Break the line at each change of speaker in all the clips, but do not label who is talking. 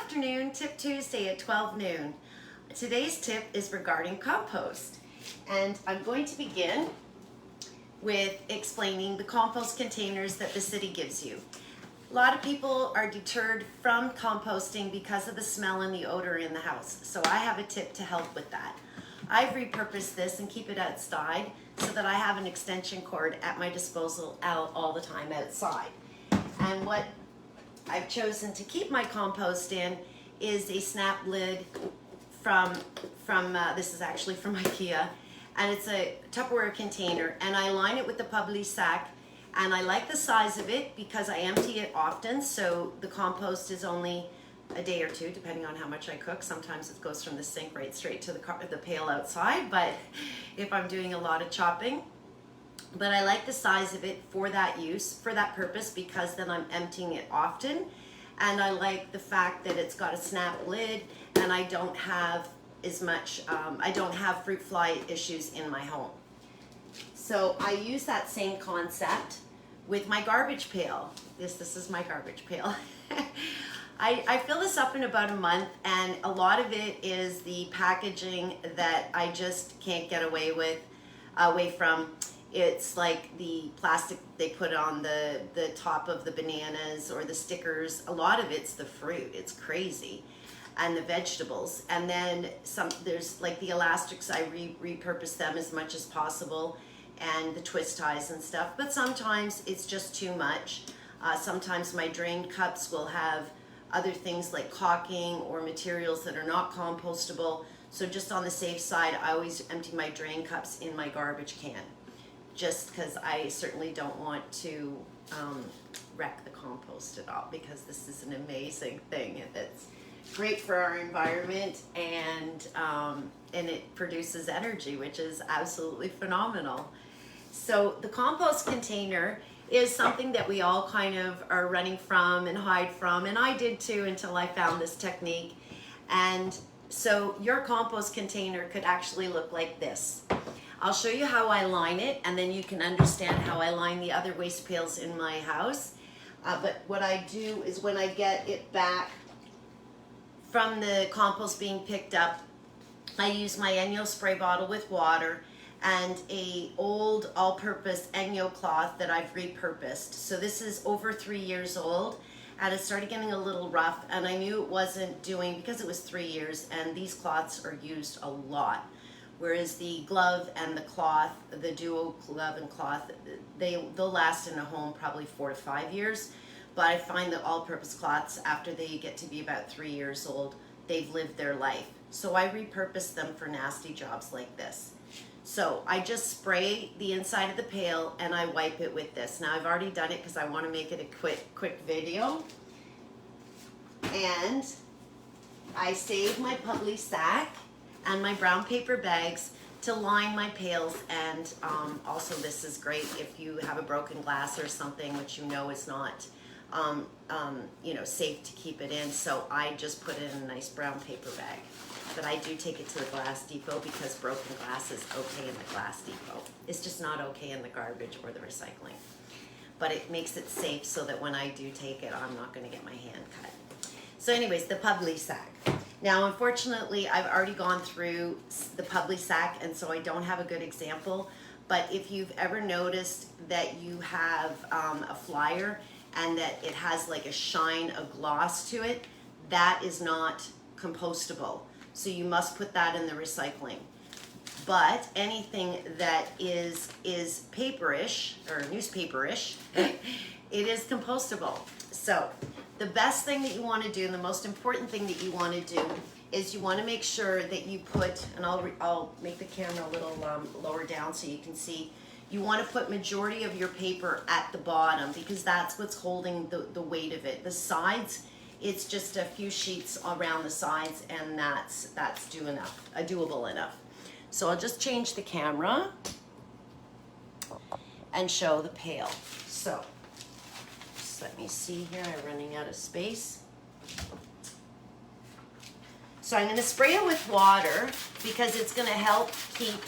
afternoon, Tip Tuesday at 12 noon. Today's tip is regarding compost, and I'm going to begin with explaining the compost containers that the city gives you. A lot of people are deterred from composting because of the smell and the odor in the house, so I have a tip to help with that. I've repurposed this and keep it outside so that I have an extension cord at my disposal out all the time outside. And what I've chosen to keep my compost in is a snap lid from this is actually from IKEA, and it's a Tupperware container, and I line it with the Publi sack, and I like the size of it because I empty it often, so the compost is only a day or two depending on how much I cook. Sometimes it goes from the sink right straight to the pail outside, but if I'm doing a lot of chopping. But I like the size of it for that use, for that purpose, because then I'm emptying it often. And I like the fact that it's got a snap lid, and I don't have as much, I don't have fruit fly issues in my home. So I use that same concept with my garbage pail. This is my garbage pail. I fill this up in about a month, and a lot of it is the packaging that I just can't get away from. It's like the plastic they put on the top of the bananas or the stickers. A lot of it's the fruit. It's crazy. And the vegetables. And then there's like the elastics, I repurpose them as much as possible, and the twist ties and stuff. But sometimes it's just too much. Sometimes my drain cups will have other things like caulking or materials that are not compostable. So just on the safe side, I always empty my drain cups in my garbage can, just because I certainly don't want to wreck the compost at all, because this is an amazing thing. It's great for our environment, and it produces energy, which is absolutely phenomenal. So the compost container is something that we all kind of are running from and hide from, and I did too until I found this technique. And so your compost container could actually look like this. I'll show you how I line it, and then you can understand how I line the other waste pails in my house. But what I do is, when I get it back from the compost being picked up, I use my Enyo spray bottle with water and a old all-purpose Enyo cloth that I've repurposed. So this is over 3 years old, and it started getting a little rough, and I knew it wasn't doing, because it was 3 years, and these cloths are used a lot. Whereas the glove and the cloth, the duo glove and cloth, they'll last in a home probably 4 to 5 years. But I find that all-purpose cloths, after they get to be about 3 years old, they've lived their life. So I repurpose them for nasty jobs like this. So I just spray the inside of the pail and I wipe it with this. Now I've already done it because I want to make it a quick video. And I save my Publi sack and my brown paper bags to line my pails, and also this is great if you have a broken glass or something which you know is not safe to keep it in. So I just put it in a nice brown paper bag, but I do take it to the glass depot because broken glass is okay in the glass depot. It's just not okay in the garbage or the recycling, but it makes it safe so that when I do take it, I'm not going to get my hand cut. So anyways, the Publi sack. Now, unfortunately, I've already gone through the Publi sack, and so I don't have a good example. But if you've ever noticed that you have a flyer and that it has like a shine, a gloss to it, that is not compostable. So you must put that in the recycling. But anything that is paperish or newspaperish, it is compostable. So the best thing that you want to do, and the most important thing that you want to do, is you want to make sure that you put, and I'll make the camera a little lower down so you can see, you want to put majority of your paper at the bottom, because that's what's holding the weight of it. The sides, it's just a few sheets around the sides, and that's doable enough. So I'll just change the camera and show the pail. So let me see here, I'm running out of space. So I'm going to spray it with water because it's going to help keep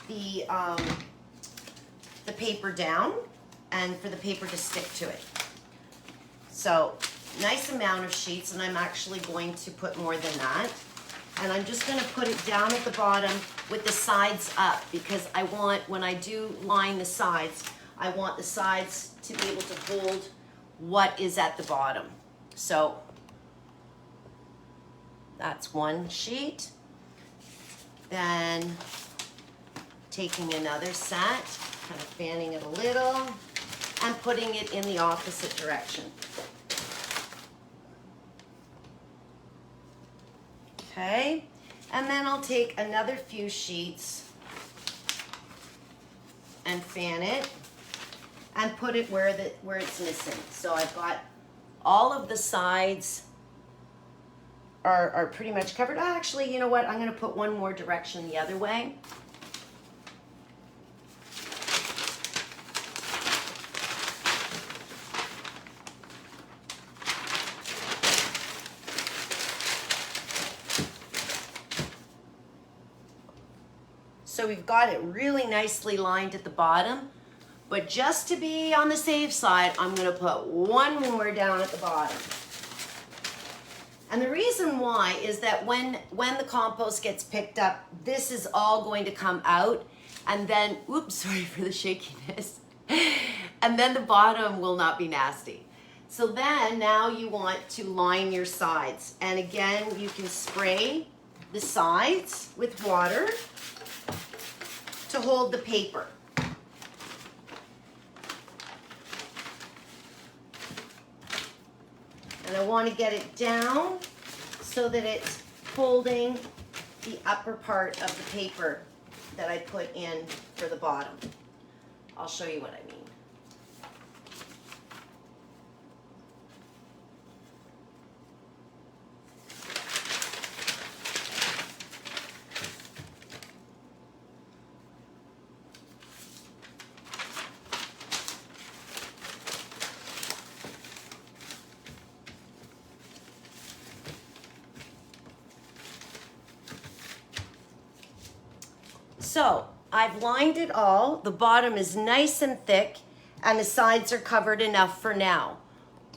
the paper down and for the paper to stick to it. So nice amount of sheets, and I'm actually going to put more than that. And I'm just gonna put it down at the bottom with the sides up, because I want, when I do line the sides, I want the sides to be able to hold what is at the bottom. So that's one sheet. Then taking another set, kind of fanning it a little, and putting it in the opposite direction. Okay, and then I'll take another few sheets and fan it and put it where it's missing. So I've got all of the sides are pretty much covered. Actually, you know what? I'm going to put one more direction the other way. So we've got it really nicely lined at the bottom, but just to be on the safe side, I'm gonna put one more down at the bottom. And the reason why is that when the compost gets picked up, this is all going to come out, and then, oops, sorry for the shakiness, and then the bottom will not be nasty. So then now you want to line your sides. And again, you can spray the sides with water to hold the paper. And I want to get it down so that it's holding the upper part of the paper that I put in for the bottom. I'll show you what I mean. So I've lined it all. The bottom is nice and thick and the sides are covered enough for now.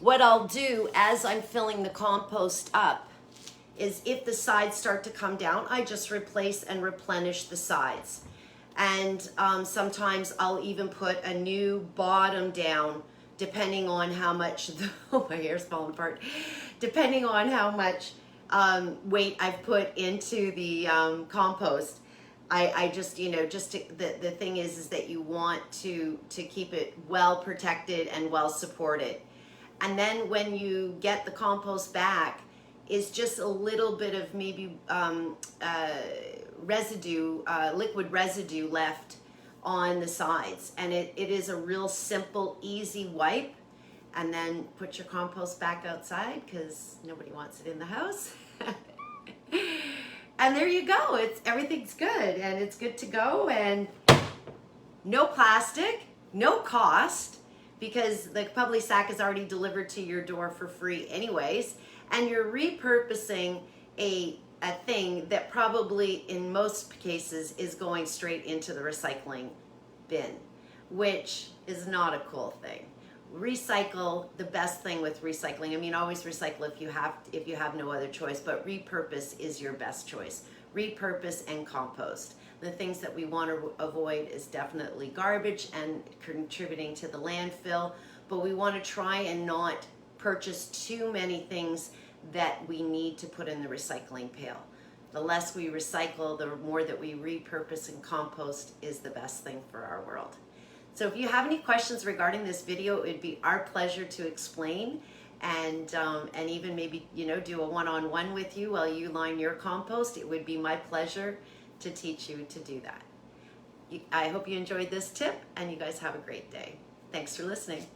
What I'll do as I'm filling the compost up is if the sides start to come down, I just replace and replenish the sides. And sometimes I'll even put a new bottom down depending on how much, oh, my hair's falling apart, depending on how much weight I've put into the compost. I just, you know, the thing is that you want to keep it well protected and well supported. And then when you get the compost back, is just a little bit of maybe residue, liquid residue left on the sides. And it is a real simple, easy wipe. And then put your compost back outside because nobody wants it in the house. And there you go. Everything's good and it's good to go, and no plastic, no cost, because the public sack is already delivered to your door for free anyways, and you're repurposing a thing that probably in most cases is going straight into the recycling bin, which is not a cool thing. Recycle, the best thing with recycling, I mean, always recycle if you have no other choice, but repurpose is your best choice. Repurpose and compost. The things that we want to avoid is definitely garbage and contributing to the landfill, but we want to try and not purchase too many things that we need to put in the recycling pail. The less we recycle, the more that we repurpose and compost is the best thing for our world. So if you have any questions regarding this video, it would be our pleasure to explain and even maybe, you know, do a one-on-one with you while you line your compost. It would be my pleasure to teach you to do that. I hope you enjoyed this tip and you guys have a great day. Thanks for listening.